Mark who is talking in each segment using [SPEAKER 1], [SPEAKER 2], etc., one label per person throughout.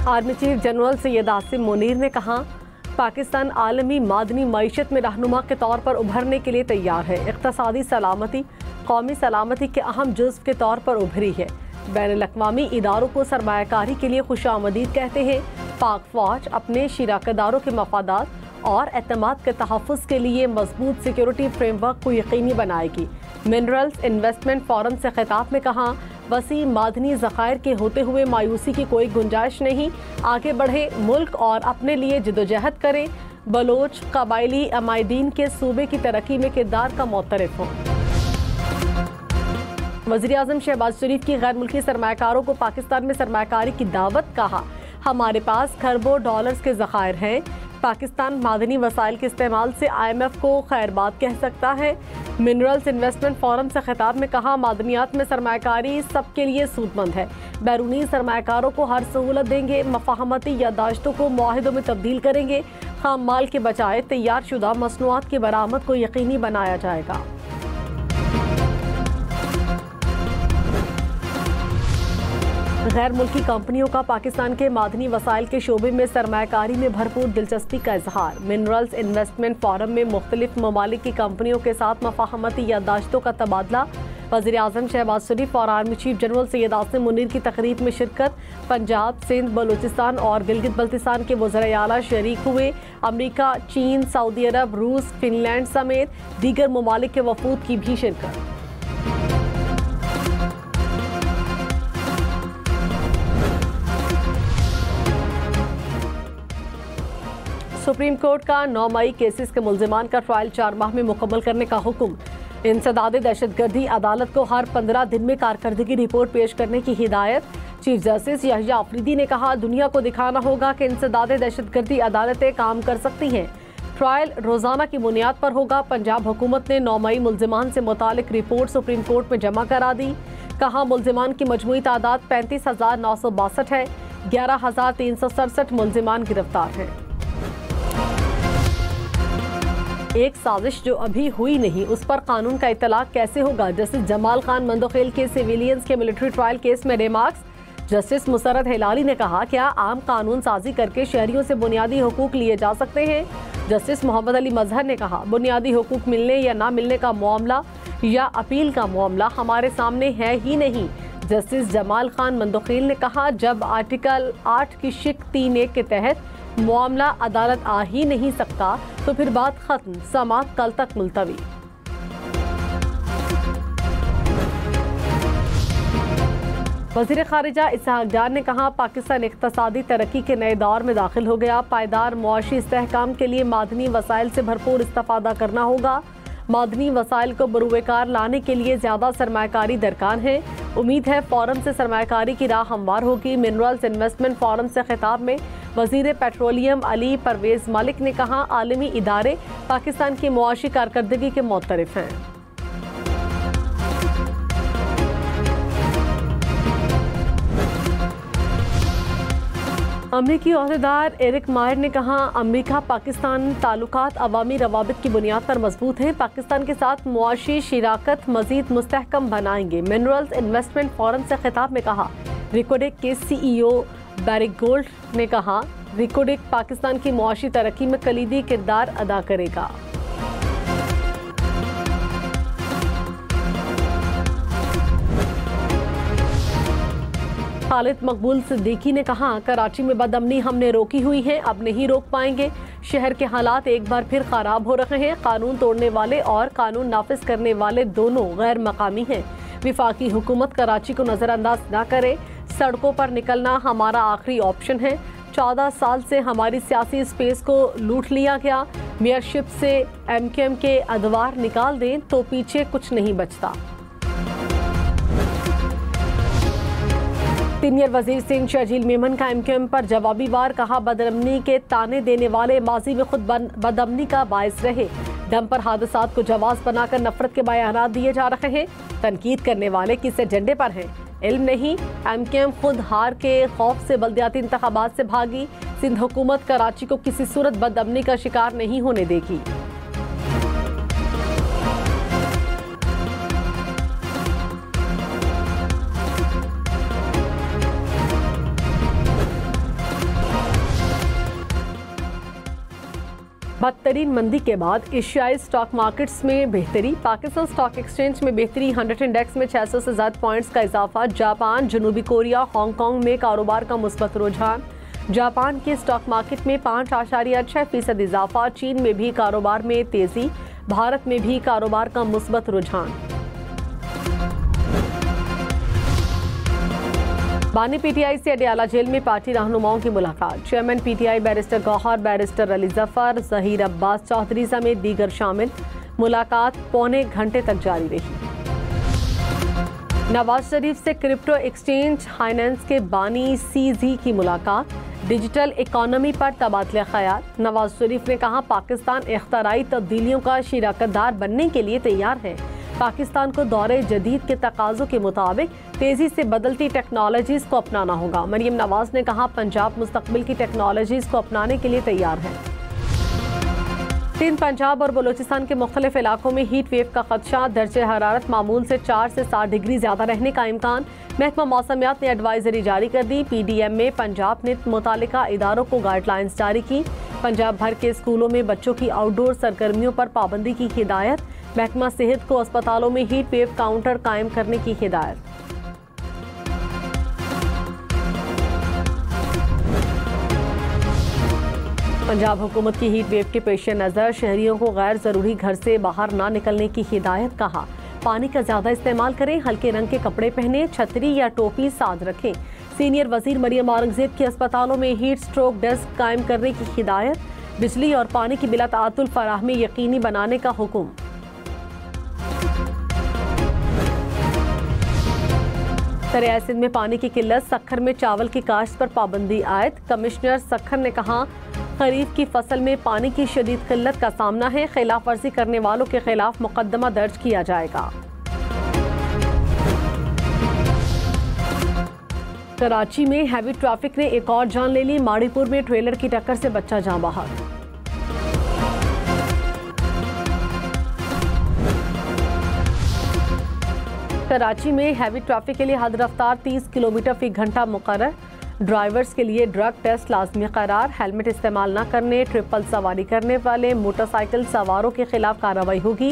[SPEAKER 1] Army chief general Syed Asim Munir ने कहा, पाकिस्तान आलमी मादनी मईशत में रहनुमा के तौर पर उभरने के लिए तैयार है। इक़्तिसादी सलामती कौमी सलामती के अहम जुज़्व के तौर पर उभरी है। बैनुल-अक़वामी इदारों को सरमायाकारी के लिए खुशामदीद कहते हैं। पाक फ़ौज अपने शिराकतदारों के मफादात और एतमाद के तहफ़्फ़ुज़ के लिए मजबूत सिक्योरिटी फ्रेमवर्क को यकीनी बनाएगी। मिनरल्स इन्वेस्टमेंट फोरम से खिताब में कहा, वसी मादनी ज़खायर के होते हुए मायूसी की कोई गुंजाइश नहीं। आगे बढ़े मुल्क और अपने लिए जिदोजहद करें। बलोच कबायली अमायदीन के सूबे की तरक्की में किरदार का मोतरफ हो। वज़ीर-ए-आज़म शहबाज शरीफ की गैर मुल्की सरमायाकारों को पाकिस्तान में सरमायाकारी की दावत। कहा, हमारे पास खरबों डॉलर्स के ज़खायर हैं। पाकिस्तान मादनी वसाइल के इस्तेमाल से IMF को खैरबाद कह सकता है। मिनरल्स इन्वेस्टमेंट फोरम से खिताब में कहा, मादनियात में सरमायाकारी सबके लिए सूदमंद है। बैरूनी सरमायाकारों को हर सहूलत देंगे। मफाहमती यादाश्तों को मुआहिदों में तब्दील करेंगे। खाम माल के बजाय तैयार शुदा मसनूआत की बरामद को यकीनी बनाया जाएगा। गैर मुल्की कंपनियों का पाकिस्तान के मादनी वसाइल के शोबे में सरमायाकारी में भरपूर दिलचस्पी का इजहार। मिनरल्स इन्वेस्टमेंट फोरम में मुख्तलिफ ममालिक की कंपनियों के साथ मफाहमती यादाश्तों का तबादला। वज़ीर-ए-आज़म शहबाज शरीफ और army chief general Syed Asim Munir की तकरीब में शिरकत। पंजाब, सिंध, बलूचिस्तान और गिलगित बल्तिस्तान के वज़राए आला शरीक हुए। अमरीका, चीन, सऊदी अरब, रूस, फिनलैंड समेत दीगर ममालिक के वफूद की भी शिरकत। सुप्रीम कोर्ट का 9 मई केसेस के मुल्जिमान का ट्रायल 4 माह में मुकम्मल करने का हुक्म। इंसदाद दहशतगर्दी अदालत को हर 15 दिन में कारकर्दगी रिपोर्ट पेश करने की हिदायत। चीफ जस्टिस याहिया अफरीदी ने कहा, दुनिया को दिखाना होगा कि इंसदाद दहशतगर्दी अदालतें काम कर सकती हैं। ट्रायल रोजाना की बुनियाद पर होगा। पंजाब हुकूमत ने 9 मई मुल्जिमान से मुतालिक रिपोर्ट सुप्रीम कोर्ट में जमा करा दी। कहा, मुल्जिमान की मजमूई तादाद 35,962 है। 11,367 मुल्जिमान गिरफ्तार हैं। एक साजिश जो अभी हुई नहीं, उस पर कानून का इतलाक कैसे होगा? जस्टिस जमाल खान मंदोखेल के सिविलियंस के मिलिट्री ट्रायल केस में रिमार्क्स। जस्टिस मुसर्रत हिलाली ने कहा, क्या आम कानून साजी करके शहरियों से बुनियादी हुकूक लिए जा सकते हैं? जस्टिस मोहम्मद अली मजहर ने कहा, बुनियादी हुकूक मिलने या ना मिलने का मामला या अपील का मामला हमारे सामने है ही नहीं। जस्टिस जमाल खान मंदोखेल ने कहा, जब आर्टिकल 8 की शिक 3(1) के तहत मामला अदालत आ ही नहीं सकता तो फिर बात खत्म, समाअत कल तक मुलतवी। वज़ीर ख़ारिजा इसहाक़ जान ने कहा, पाकिस्तान इक़्तिसादी तरक्की के नए दौर में दाखिल हो गया। पायदार मुआशी इस्तेहकाम के लिए मादनी वसाइल से भरपूर इस्तिफ़ादा करना होगा। मादनी वसाइल को बरूएकार लाने के लिए ज़्यादा सरमायाकारी दरकार है। उम्मीद है फ़ौरन से सरमायाकारी की राह हमवार होगी। मिनरल्स इन्वेस्टमेंट फोरम से खिताब में वज़ीर पेट्रोलियम अली परवेज़ मलिक ने कहा, आलमी इदारे पाकिस्तान की मुआशी कारकर्दगी के मोतरफ हैं। अमरीकी ओहदेदार एरिक मायर ने कहा, अमरीका पाकिस्तान ताल्लुकात अवामी रवाबित की बुनियाद पर मजबूत हैं। पाकिस्तान के साथ मुआशी शिराकत मजीद मुस्तहकम बनाएंगे। मिनरल्स इन्वेस्टमेंट फोरम से खिताब में कहा, रिकोडेक के CEO बैरिक गोल्ड ने कहा, रिकोडेक पाकिस्तान की मुआशी तरक्की में कलीदी किरदार अदा करेगा। खालिद मकबूल सिद्दीकी ने कहा, कराची में बदअमनी हमने रोकी हुई है, अब नहीं रोक पाएंगे। शहर के हालात एक बार फिर खराब हो रहे हैं। कानून तोड़ने वाले और कानून नाफिज करने वाले दोनों गैर मकामी हैं। विफाकी हुकूमत कराची को नजरअंदाज न करे। सड़कों पर निकलना हमारा आखिरी ऑप्शन है। 14 साल से हमारी सियासी स्पेस को लूट लिया गया। मेयरशिप से MQM के अदवार निकाल दें तो पीछे कुछ नहीं बचता। सीनियर वजीर सिंह शर्जील मेमन का MQM पर जवाबी वार। कहा, बदअमनी के ताने देने वाले माजी में खुद बदअमनी का बायस रहे। दम पर हादसात को जवाब बनाकर नफरत के बयानात दिए जा रहे हैं। तनकीद करने वाले किस एजेंडे पर हैं? इल्म नहीं। MQM खुद हार के खौफ से बल्दियाती इंतखाबात से भागी। सिंध हुकूमत कराची को किसी सूरत बदअमनी का शिकार नहीं होने देगी। बदतरीन मंदी के बाद एशियाई स्टॉक मार्केट्स में बेहतरी। पाकिस्तान स्टॉक एक्सचेंज में बेहतरी। 100 इंडेक्स में 600 से ज्यादा पॉइंट्स का इजाफा। जापान, जनूबी कोरिया, हांगकांग में कारोबार का मुस्बत रुझान। जापान के स्टॉक मार्केट में 5.6% इजाफा। चीन में भी कारोबार में तेजी। भारत में भी कारोबार का मुस्बत रुझान। बानी पीटीआई से अडयाला जेल में पार्टी रहनुमाओं की मुलाकात। Chairman PTI barrister Gauhar, barrister Ali Zafar, Zaheer Abbas Chaudhry समेत दीगर शामिल। मुलाकात पौने घंटे तक जारी रही। नवाज शरीफ से क्रिप्टो एक्सचेंज हाइनेंस के बानी सीजी की मुलाकात। डिजिटल इकोनॉमी पर तबादला ख्याल। नवाज शरीफ ने कहा, पाकिस्तान इख्तराई तब्दीलियों का शिराकतदार बनने के लिए तैयार है। पाकिस्तान को दौरे जदीद के तकाज़ों के मुताबिक तेजी से बदलती टेक्नोलॉजीज को अपनाना होगा। मरियम नवाज ने कहा, पंजाब मुस्तकबिल की टेक्नोलॉजीज को अपनाने के लिए तैयार है। सिंध, पंजाब और बलूचिस्तान के मुख्तलिफ इलाकों में हीट वेव का खदशा। दर्जे हरारत मामूल से 4 से 7 डिग्री ज्यादा रहने का इम्कान। महकमा मौसमियात ने एडवाइजरी जारी कर दी। पीडीएम में पंजाब ने मुतालिका इदारों को गाइडलाइंस जारी की। पंजाब भर के स्कूलों में बच्चों की आउटडोर सरगर्मियों पर पाबंदी की हिदायत। महकमा सेहत को अस्पतालों में हीट वेव काउंटर कायम करने की हिदायत। पंजाब हुकूमत की हीट वेव के पेश नज़र शहरियों को गैर ज़रूरी घर से बाहर ना निकलने की हिदायत। कहा, पानी का ज़्यादा इस्तेमाल करें, हल्के रंग के कपड़े पहने, छतरी या टोपी साथ रखें। सीनियर वजीर मरियम औरंगजेब के अस्पतालों में हीट स्ट्रोक डेस्क कायम करने की हिदायत। बिजली और पानी की बिला ताअतुल फराहमी यकीनी बनाने का हुक्म। दरियाए सिंध में पानी की किल्लत। सक्खर में चावल की काश्त पर पाबंदी आयद। कमिश्नर सक्खर ने कहा, खरीफ की फसल में पानी की शदीद किल्लत का सामना है। खिलाफ वर्जी करने वालों के खिलाफ मुकदमा दर्ज किया जाएगा। कराची में हैवी ट्रैफिक ने एक और जान ले ली। माड़ीपुर में ट्रेलर की टक्कर से बच्चा जान बहक। कराची में हैवी ट्रैफिक के लिए हद रफ्तार 30 किलोमीटर फी घंटा मुकर्रर। ड्राइवर्स के लिए ड्रग टेस्ट लाजमी करार। हेलमेट इस्तेमाल न करने, ट्रिपल सवारी करने वाले मोटरसाइकिल सवारों के खिलाफ कार्रवाई होगी।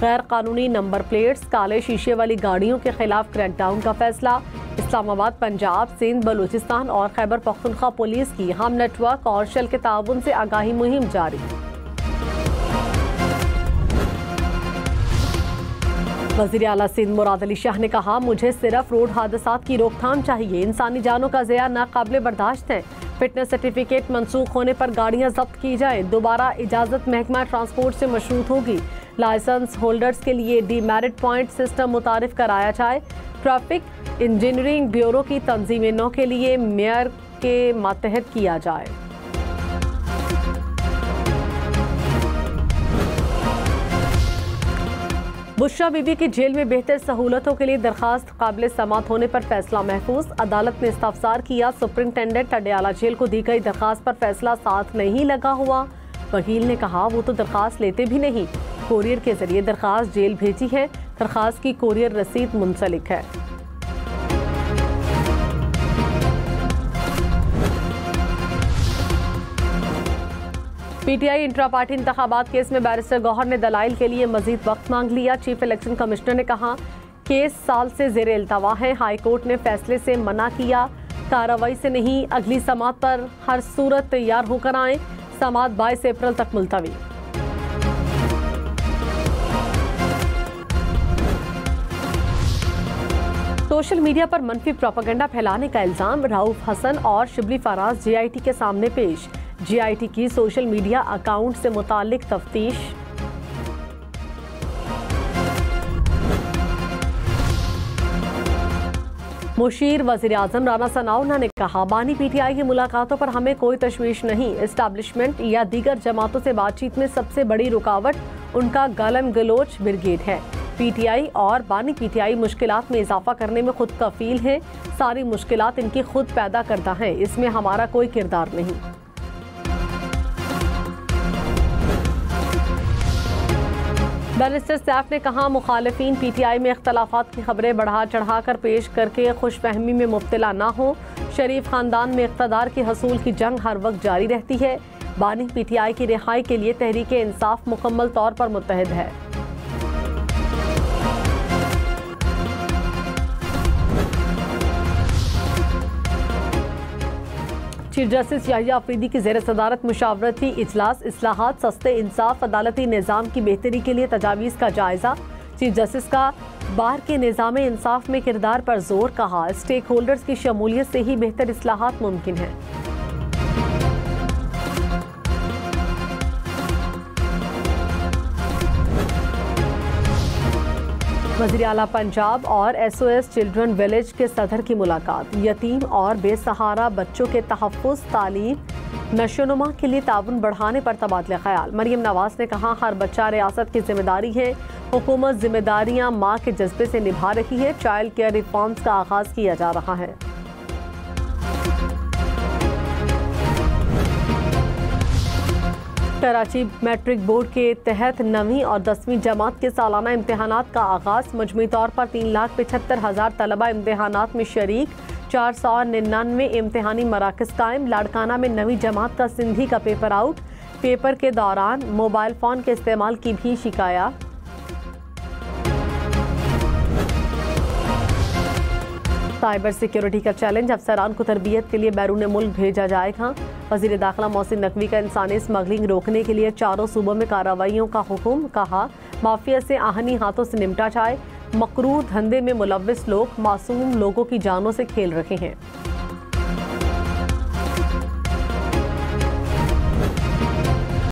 [SPEAKER 1] गैर कानूनी नंबर प्लेट्स, काले शीशे वाली गाड़ियों के खिलाफ क्रैकडाउन का फैसला। इस्लामाबाद, पंजाब, सिंध, बलूचिस्तान और खैबर पख्तूनख्वा पुलिस की हम नेटवर्क और शल के ताउन से आगाही मुहिम जारी। वज़ीर आला सिंध मुराद अली शाह ने कहा, मुझे सिर्फ रोड हादसात की रोकथाम चाहिए, इंसानी जानों का ज़िया नाकाबिले बर्दाश्त है। फिटनेस सर्टिफिकेट मंसूख होने पर गाड़ियां जब्त की जाए। दोबारा इजाज़त महकमा ट्रांसपोर्ट से मशरूत होगी। लाइसेंस होल्डर्स के लिए डीमेरिट पॉइंट सिस्टम मुतारिफ कराया जाए। ट्रैफिक इंजीनियरिंग ब्यूरो की तंजीम नौ के लिए मेयर के मातहत किया जाए। बुशरा बीबी की जेल में बेहतर सहूलतों के लिए दरखास्त काबिल समात होने पर फैसला महफूज। अदालत ने इस्तफसार किया, सुप्रिंटेंडेंट अडयाला जेल को दी गई दरखास्त पर फैसला साथ नहीं लगा हुआ। वकील ने कहा, वो तो दरखास्त लेते भी नहीं, कोरियर के जरिए दरखास्त जेल भेजी है। दरखास्त की कोरियर रसीद मुंसलिक है। पीटीआई इंट्रा पार्टी इंतखाबात केस में बैरिस्टर गौहर ने दलाइल के लिए मजीद वक्त मांग लिया। चीफ इलेक्शन कमिश्नर ने कहा, केस साल से जेरे इल्तवा है, हाई कोर्ट ने फैसले से मना किया। कार्रवाई से नहीं, अगली समात पर हर सूरत तैयार होकर आए। समात 22 अप्रैल तक मुलतवी। सोशल मीडिया पर मनफी प्रोपेगेंडा फैलाने का इल्जाम। राउफ हसन और शिबली फराज जेआईटी के सामने पेश। जेआईटी की सोशल मीडिया अकाउंट से मुतालिक तफ्तीश। मुशीर वज़ीर आज़म राना सनाउल्लाह ने कहा, बानी पीटीआई की मुलाकातों पर हमें कोई तशवीश नहीं। एस्टैब्लिशमेंट या दीगर जमातों से बातचीत में सबसे बड़ी रुकावट उनका गालन गलोच ब्रिगेड है। पीटीआई और बानी पीटीआई मुश्किलात में इजाफा करने में खुद कफील हैं। सारी मुश्किलात इनकी खुद पैदा करता है, इसमें हमारा कोई किरदार नहीं। बैरिस्टर सैफ ने कहा, मुखालिफिन पीटीआई में इख्तलाफात की खबरें बढ़ा चढ़ा कर पेश करके खुशफहमी में मुब्तला ना हो। शरीफ खानदान में इक़्तिदार के हसूल की जंग हर वक्त जारी रहती है। बानी पीटीआई की रिहाई के लिए तहरीक इंसाफ मुकम्मल तौर पर मुत्तहिद है। चीफ जस्टिस याहिया अफरीदी की ज़ेर सदारत मुशावरती इजलास, इस्लाहात, सस्ते इंसाफ, अदालती निज़ाम की बेहतरी के लिए तजावीज़ का जायजा। चीफ जस्टिस का बार के निज़ाम इंसाफ में किरदार पर जोर, कहा स्टेक होल्डर्स की शमूलियत से ही बेहतर इस्लाहात मुमकिन है। वज़ीर आला पंजाब और SOS चिल्ड्रन विलेज के सदर की मुलाकात। यतीम और बेसहारा बच्चों के तहफ़्फ़ुज़, तालीम, नशोनुमा के लिए ताउन बढ़ाने पर तबादला ख्याल। मरियम नवाज ने कहा हर बच्चा रियासत की जिम्मेदारी है, हुकूमत जिम्मेदारियां माँ के जज्बे से निभा रही है। चाइल्ड केयर रिफॉर्म्स का आगाज़ किया जा रहा है। कराची मैट्रिक बोर्ड के तहत 9वीं और 10वीं जमात के सालाना इम्तहानात का आगाज़। मजमूई तौर पर 3,75,000 तलबा इम्तहानात में शरीक। 499 इम्तहानी मराकज़ कायम। लाड़काना में 9वीं जमात का सिंधी का पेपर आउट। पेपर के दौरान मोबाइल फ़ोन के इस्तेमाल की भी शिकायत। साइबर सिक्योरिटी का चैलेंज, अफसरान को तरबियत के लिए बैरून मुल्क भेजा जाएगा। वज़ीर दाखिला मोहसिन नकवी का इंसानी स्मगलिंग रोकने के लिए चारों सूबों में कार्रवाइयों का हुक्म। कहा माफिया से आहनी हाथों से निपटा जाए। मकरूह धंधे में मुलव्विस लोग मासूम लोगों की जानों से खेल रहे हैं।